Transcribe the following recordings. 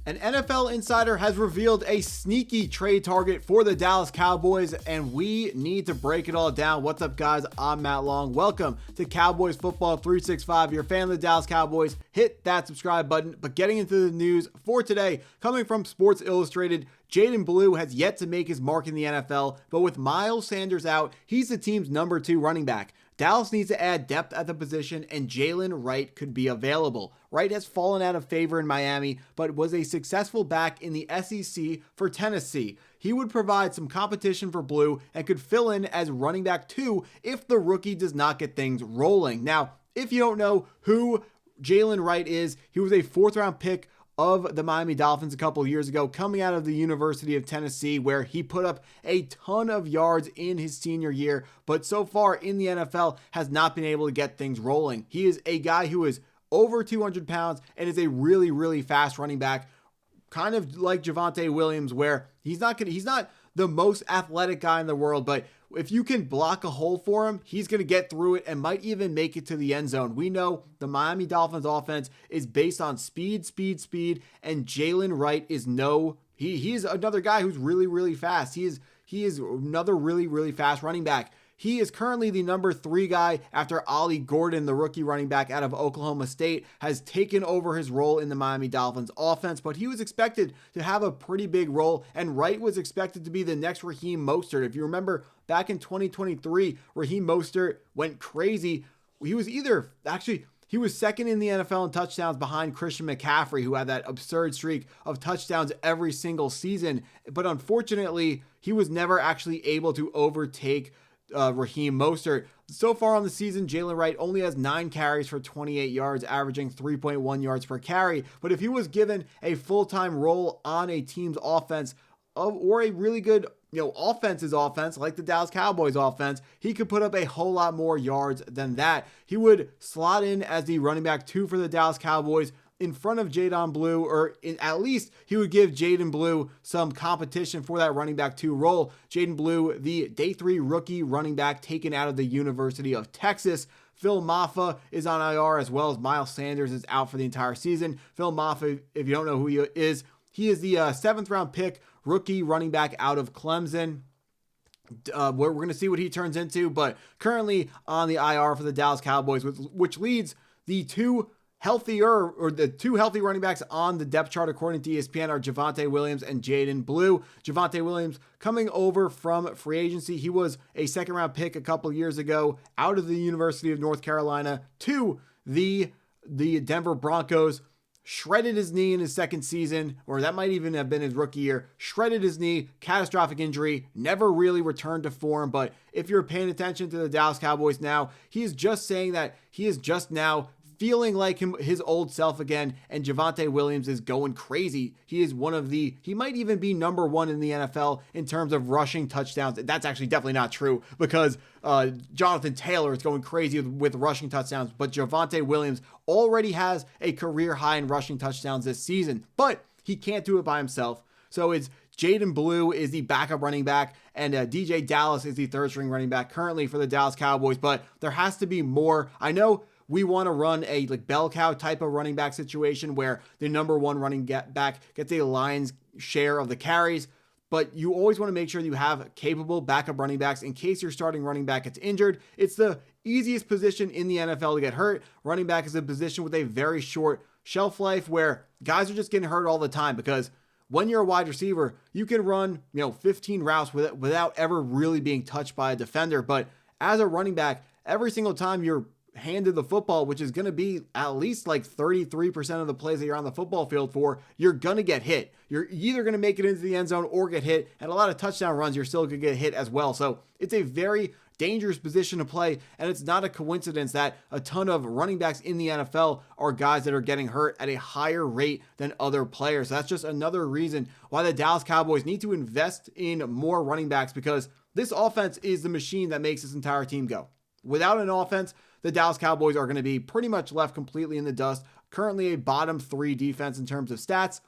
An NFL insider has revealed a sneaky trade target for the Dallas Cowboys, and we need to break it all down. What's up, guys? I'm Matt Long. Welcome to Cowboys Football 365. You're a fan of the Dallas Cowboys, hit that subscribe button. But getting into the news for today, coming from Sports Illustrated, Jaylen Blue has yet to make his mark in the NFL, but with Miles Sanders out, he's the team's number 2 running back. Dallas needs to add depth at the position, and Jaylen Wright could be available. Wright has fallen out of favor in Miami, but was a successful back in the SEC for Tennessee. He would provide some competition for Blue and could fill in as running back 2 if the rookie does not get things rolling. Now, if you don't know who Jaylen Wright is, he was a 4th-round pick of the Miami Dolphins a couple of years ago, coming out of the University of Tennessee, where he put up a ton of yards in his senior year, but so far in the NFL has not been able to get things rolling. He is a guy who is over 200 pounds and is a really, really fast running back, kind of like Javonte Williams, where he's not the most athletic guy in the world, but if you can block a hole for him, he's going to get through it and might even make it to the end zone. We know the Miami Dolphins offense is based on speed, and Jaylen Wright is he's another guy who's really, really fast. He is another really, really fast running back. He is currently the number 3 guy after Ollie Gordon, the rookie running back out of Oklahoma State, has taken over his role in the Miami Dolphins offense, but he was expected to have a pretty big role, and Wright was expected to be the next Raheem Mostert. If you remember, back in 2023, Raheem Mostert went crazy. He was second in the NFL in touchdowns behind Christian McCaffrey, who had that absurd streak of touchdowns every single season, but unfortunately, he was never actually able to overtake Raheem Mostert. So far on the season, Jaylen Wright only has 9 carries for 28 yards, averaging 3.1 yards per carry. But if he was given a full-time role on a team's offense or a really good offense like the Dallas Cowboys offense, he could put up a whole lot more yards than that. He would slot in as the running back 2 for the Dallas Cowboys in front of Jayden Blue, or at least he would give Jayden Blue some competition for that running back 2 role. Jayden Blue, the day 3 rookie running back taken out of the University of Texas. Phil Maffa is on IR, as well as Miles Sanders is out for the entire season. Phil Maffa, if you don't know who he is the 7th-round pick rookie running back out of Clemson. We're going to see what he turns into, but currently on the IR for the Dallas Cowboys, which leads the two healthy running backs on the depth chart according to ESPN are Javonte Williams and Jayden Blue. Javonte Williams coming over from free agency. He was a 2nd-round pick a couple years ago out of the University of North Carolina to the Denver Broncos. Shredded his knee in his 2nd season, or that might even have been his rookie year. Shredded his knee, catastrophic injury, never really returned to form. But if you're paying attention to the Dallas Cowboys now, he is just saying that he is just now feeling like his old self again, and Javonte Williams is going crazy. He might even be number 1 in the NFL in terms of rushing touchdowns. That's actually definitely not true, because Jonathan Taylor is going crazy with rushing touchdowns, but Javonte Williams already has a career high in rushing touchdowns this season, but he can't do it by himself. So it's Jayden Blue is the backup running back, and DJ Dallas is the 3rd-string running back currently for the Dallas Cowboys, but there has to be more. I know we want to run a bell cow type of running back situation where the number 1 running back gets a lion's share of the carries, but you always want to make sure that you have capable backup running backs in case your starting running back gets injured. It's the easiest position in the NFL to get hurt. Running back is a position with a very short shelf life where guys are just getting hurt all the time, because when you're a wide receiver, you can run 15 routes without ever really being touched by a defender. But as a running back, every single time you're handed the football, which is going to be at least 33% of the plays that you're on the football field for, you're going to get hit. You're either going to make it into the end zone or get hit, and a lot of touchdown runs, you're still going to get hit as well. So it's a very dangerous position to play, and it's not a coincidence that a ton of running backs in the NFL are guys that are getting hurt at a higher rate than other players. So that's just another reason why the Dallas Cowboys need to invest in more running backs, because this offense is the machine that makes this entire team go. Without an offense, the Dallas Cowboys are going to be pretty much left completely in the dust. Currently a bottom 3 defense in terms of stats.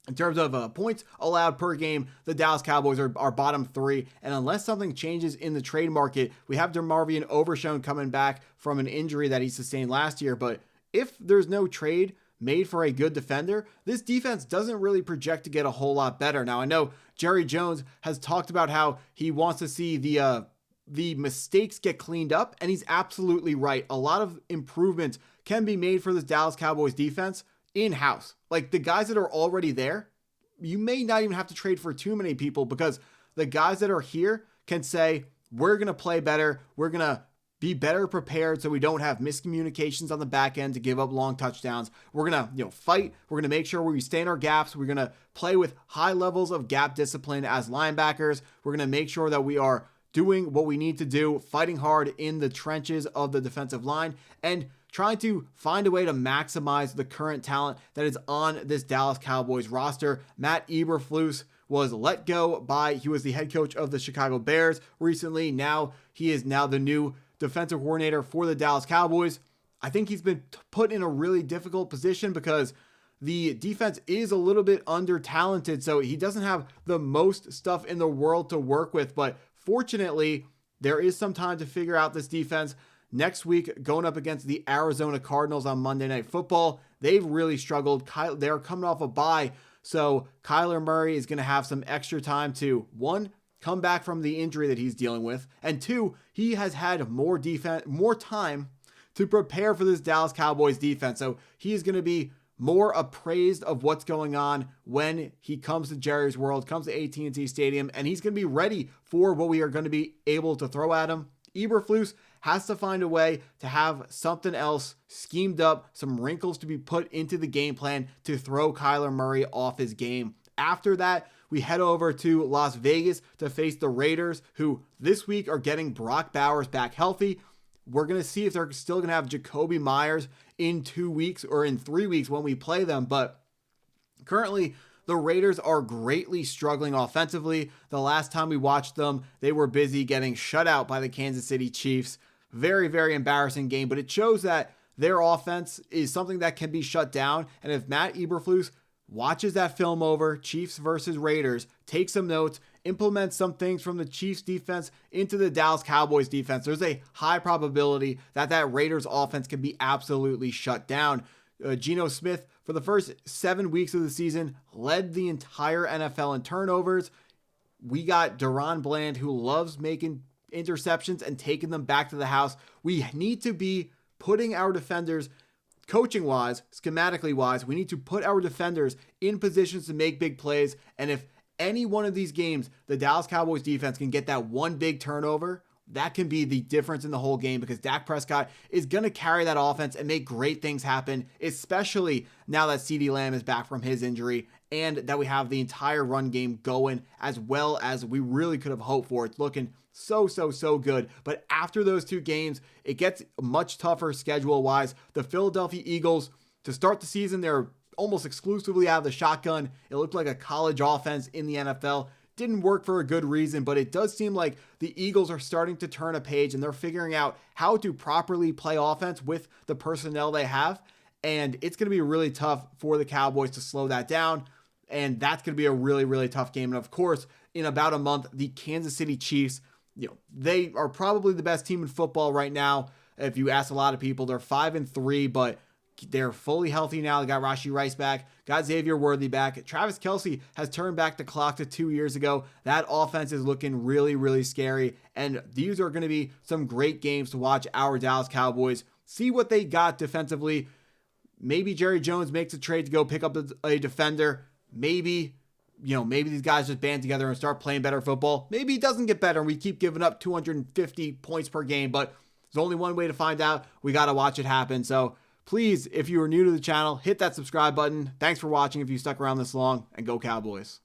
In terms of points allowed per game, the Dallas Cowboys are bottom 3. And unless something changes in the trade market, we have DeMarvion Overshown coming back from an injury that he sustained last year. But if there's no trade, made for a good defender, this defense doesn't really project to get a whole lot better. Now, I know Jerry Jones has talked about how he wants to see the mistakes get cleaned up, and he's absolutely right. A lot of improvements can be made for this Dallas Cowboys defense in-house. Like, the guys that are already there, you may not even have to trade for too many people, because the guys that are here can say, we're going to play better, we're going to be better prepared so we don't have miscommunications on the back end to give up long touchdowns. We're going to, fight. We're going to make sure we stay in our gaps. We're going to play with high levels of gap discipline as linebackers. We're going to make sure that we are doing what we need to do, fighting hard in the trenches of the defensive line, and trying to find a way to maximize the current talent that is on this Dallas Cowboys roster. Matt Eberflus was let go he was the head coach of the Chicago Bears recently. He is now the new defensive coordinator for the Dallas Cowboys. I think he's been put in a really difficult position because the defense is a little bit under-talented, so he doesn't have the most stuff in the world to work with, but fortunately, there is some time to figure out this defense. Next week, going up against the Arizona Cardinals on Monday Night Football, they've really struggled. They're coming off a bye, so Kyler Murray is going to have some extra time to, one, come back from the injury that he's dealing with, and two, he has had more time to prepare for this Dallas Cowboys defense. So he's going to be more appraised of what's going on when he comes to Jerry's World, comes to AT&T Stadium, and he's going to be ready for what we are going to be able to throw at him. Eberflus has to find a way to have something else schemed up, some wrinkles to be put into the game plan to throw Kyler Murray off his game. After that, we head over to Las Vegas to face the Raiders, who this week are getting Brock Bowers back healthy. We're going to see if they're still going to have Jacoby Myers in 2 weeks or in 3 weeks when we play them. But currently, the Raiders are greatly struggling offensively. The last time we watched them, they were busy getting shut out by the Kansas City Chiefs. Very, very embarrassing game, but it shows that their offense is something that can be shut down. And if Matt Eberflus watches that film over, Chiefs versus Raiders, takes some notes, implements some things from the Chiefs defense into the Dallas Cowboys defense, there's a high probability that Raiders offense can be absolutely shut down. Geno Smith, for the first 7 weeks of the season, led the entire NFL in turnovers. We got Deron Bland, who loves making interceptions and taking them back to the house. We need to be putting our defenders, coaching-wise, schematically-wise, we need to put our defenders in positions to make big plays. And if any one of these games, the Dallas Cowboys defense can get that one big turnover, that can be the difference in the whole game, because Dak Prescott is going to carry that offense and make great things happen, especially now that Ceedee Lamb is back from his injury and that we have the entire run game going as well as we really could have hoped for. It's looking so good. But after those two games, it gets much tougher schedule-wise. The Philadelphia Eagles, to start the season, they're almost exclusively out of the shotgun. It looked like a college offense in the NFL. Didn't work for a good reason, but it does seem like the Eagles are starting to turn a page and they're figuring out how to properly play offense with the personnel they have. And it's going to be really tough for the Cowboys to slow that down. And that's going to be a really tough game. And of course, in about a month, the Kansas City Chiefs, they are probably the best team in football right now. If you ask a lot of people, they're 5-3, but they're fully healthy now. They got Rashee Rice back, got Xavier Worthy back. Travis Kelce has turned back the clock to 2 years ago. That offense is looking really scary. And these are going to be some great games to watch our Dallas Cowboys. See what they got defensively. Maybe Jerry Jones makes a trade to go pick up a defender. Maybe these guys just band together and start playing better football. Maybe it doesn't get better and we keep giving up 250 points per game, but there's only one way to find out. We got to watch it happen. So please, if you are new to the channel, hit that subscribe button. Thanks for watching if you stuck around this long, and go Cowboys.